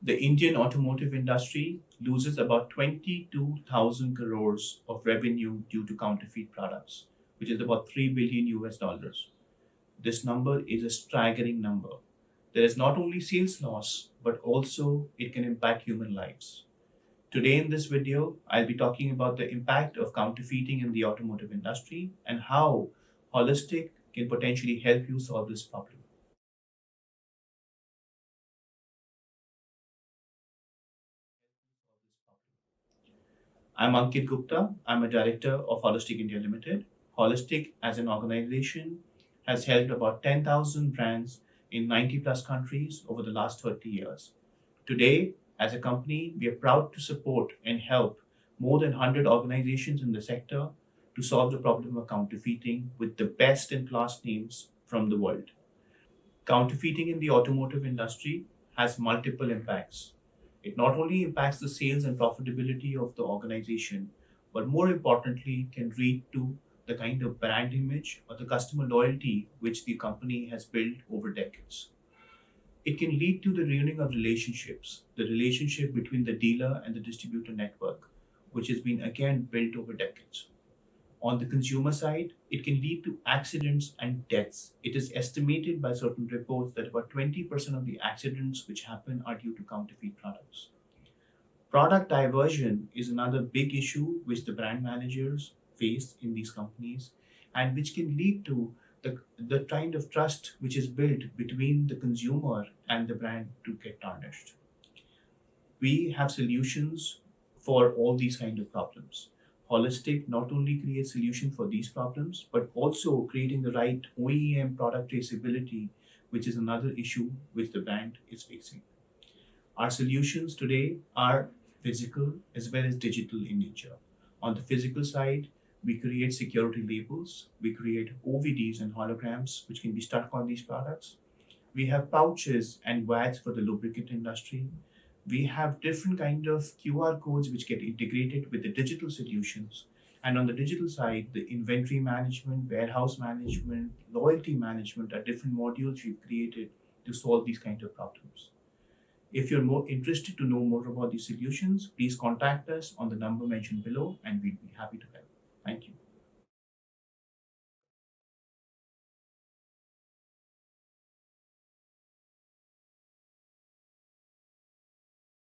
The Indian automotive industry loses about 22,000 crores of revenue due to counterfeit products, which is about 3 billion US dollars. This number is a staggering number. There is not only sales loss, but also it can impact human lives. Today in this video, I'll be talking about the impact of counterfeiting in the automotive industry and how Holistic can potentially help you solve this problem. I'm Ankit Gupta. I'm a director of Holistic India Limited. Holistic, as an organization, has helped about 10,000 brands in 90 plus countries over the last 30 years. Today, as a company, we are proud to support and help more than 100 organizations in the sector to solve the problem of counterfeiting with the best in class names from the world. Counterfeiting in the automotive industry has multiple impacts. It not only impacts the sales and profitability of the organization, but more importantly, can lead to the kind of brand image or the customer loyalty which the company has built over decades. It can lead to the ruining of relationships, the relationship between the dealer and the distributor network, which has been again built over decades. On the consumer side, it can lead to accidents and deaths. It is estimated by certain reports that about 20% of the accidents which happen are due to counterfeit products. Product diversion is another big issue which the brand managers face in these companies and which can lead to the kind of trust which is built between the consumer and the brand to get tarnished. We have solutions for all these kind of problems. Holistic not only creates solution for these problems, but also creating the right OEM product traceability, which is another issue which the brand is facing. Our solutions today are physical as well as digital in nature. On the physical side, we create security labels, we create OVDs and holograms which can be stuck on these products. We have pouches and WADs for the lubricant industry. We have different kind of QR codes which get integrated with the digital solutions. And on the digital side, the inventory management, warehouse management, loyalty management are different modules we've created to solve these kind of problems. If you're more interested to know more about these solutions, please contact us on the number mentioned below and we'd be happy to help. Thank you.